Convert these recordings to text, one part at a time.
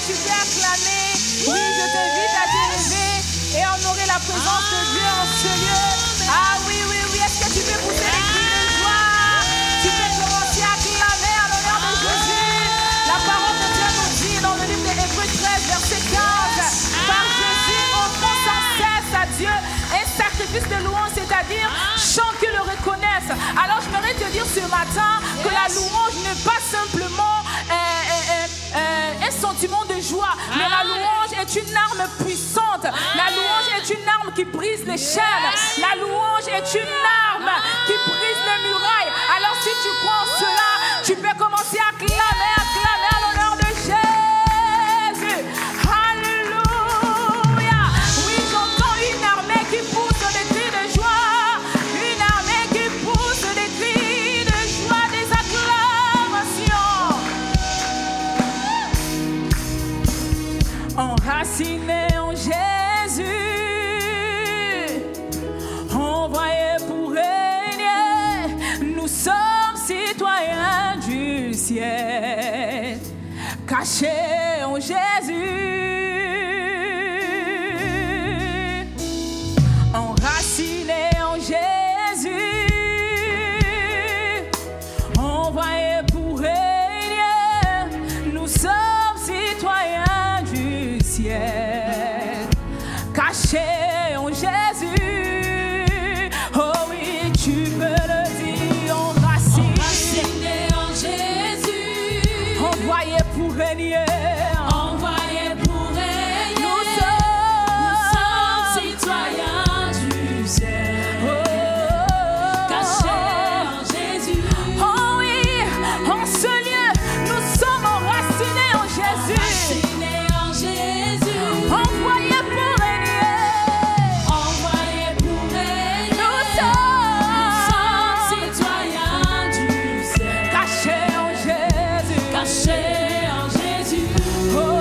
tu peux acclamer. Oui, je t'invite à t'élever et honorer la présence de Dieu en ce lieu. Ah oui, oui, oui. Est-ce que tu peux pousser les cris de joie? Tu peux commencer à acclamer en l'honneur de Jésus. La parole de Dieu nous dit dans le livre des Hébreux 13, verset 15, par Jésus, offrons sans cesse à Dieu un sacrifice de louange, c'est-à-dire chant qui le reconnaissent. Alors je voudrais te dire ce matin que la louange n'est pas simplement un sentiment de joie, mais la louange est une arme puissante. La louange est une arme qui brise les chaînes. La louange est une arme qui brise les murailles. Alors si tu crois en cela, tu peux commencer à acclamer à l'honneur de Jésus. Alléluia. Oui, j'entends une armée qui pousse des cris de joie. Une armée qui pousse des cris de joie, des acclamations. Enraciné en Jésus, envoyé pour régner, nous sommes citoyens du ciel, cachés en Jésus, enracinés en Jésus, envoyé pour régner, nous sommes citoyens du ciel, cachés en Jésus. Oh oui, tu peux le dire, enraciné en Jésus, envoyé pour régner. Envoyé pour régner. Nous sommes citoyens du ciel, cachés en Jésus. Oh oui, en ce lieu, nous sommes enracinés en Jésus. Enracinés en Jésus. Envoyés pour régner. Envoyés pour régner. Nous sommes citoyens du ciel, cachés en Jésus. Cachés en Jésus. Oh,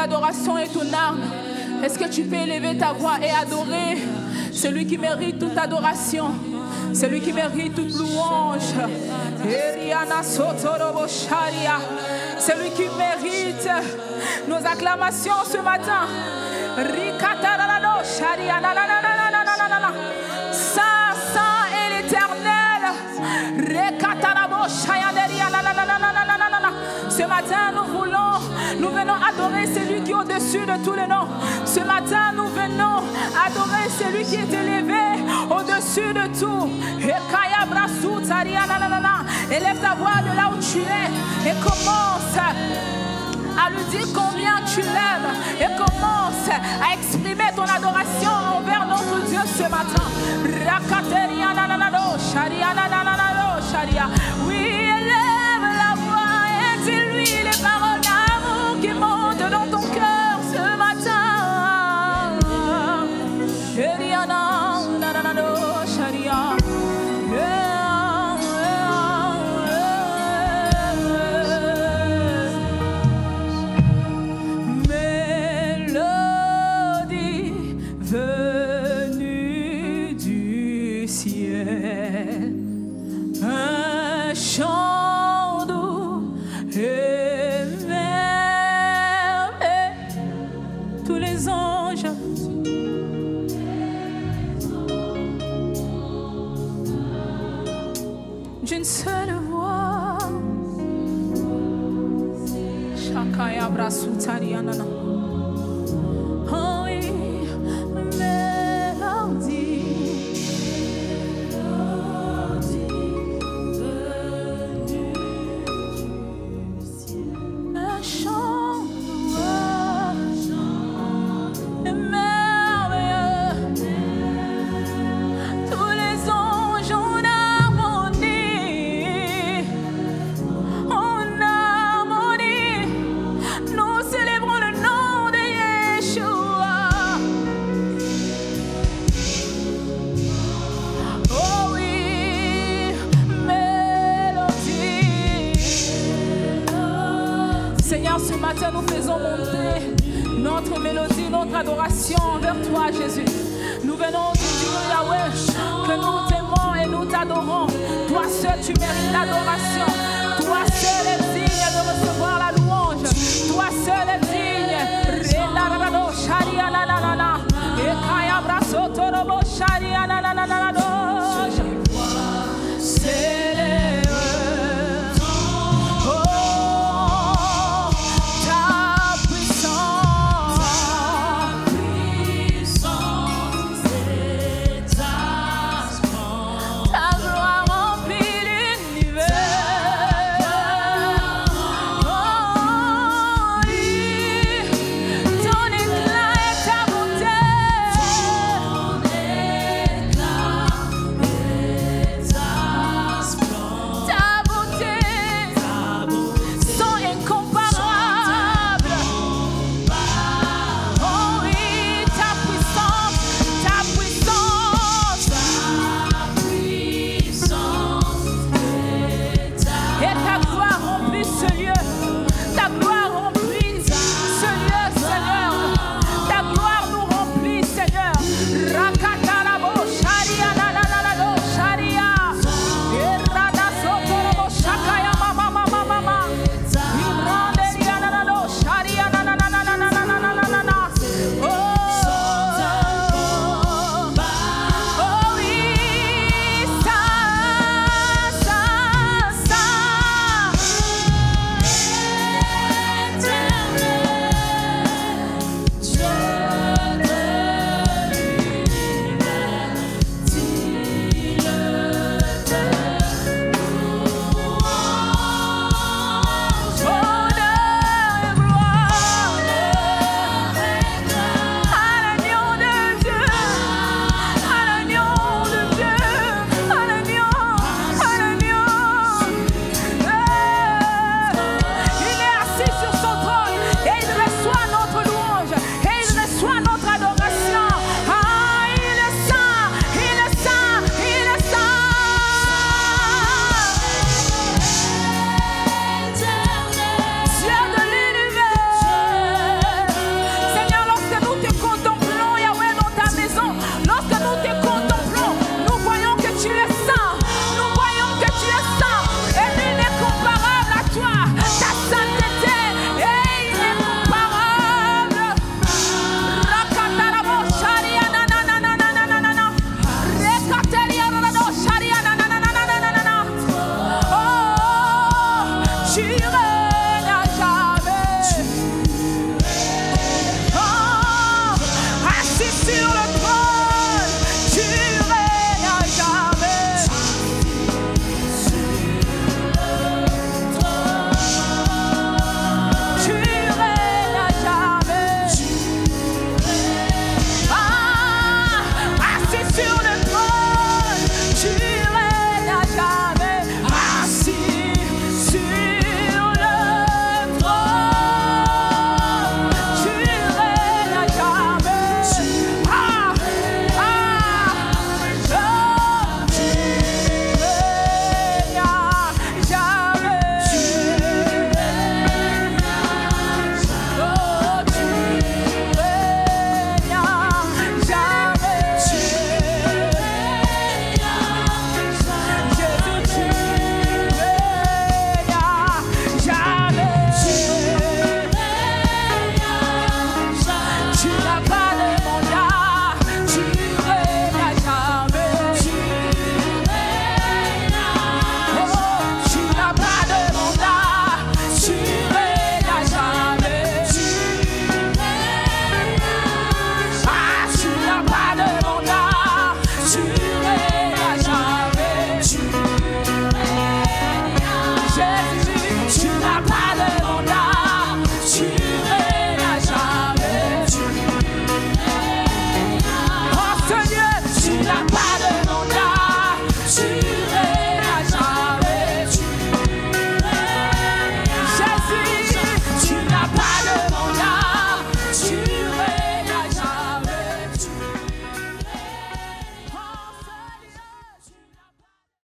l'adoration est ton arme. Est-ce que tu peux élever ta voix et adorer celui qui mérite toute adoration, celui qui mérite toute louange? Celui qui mérite nos acclamations ce matin. Saint, Saint est l'Éternel. Ce matin, nous venons adorer celui qui est au-dessus de tous les noms. Ce matin, nous venons adorer celui qui est élevé au-dessus de tout. Élève ta voix de là où tu es et commence à lui dire combien tu l'aimes et commence à exprimer ton adoration envers notre Dieu ce matin. Oui, élève la voix et dis-lui les paroles d'amour qui montent dans ton cœur ce matin. D'une seule voix. Shakaya Brasutariana. Oh oui, mélodie. Un chant et merveilleux. Tous les anges en nous célébrons le nom de Yeshua. Oh oui, mélodie. Seigneur, ce matin nous faisons monter notre mélodie, notre adoration envers toi, Jésus. Nous venons te dire, Yahweh, que nous t'aimons et nous t'adorons. Toi seul, tu mérites l'adoration. Toi seul es digne de recevoir la louange. Toi seul est digne.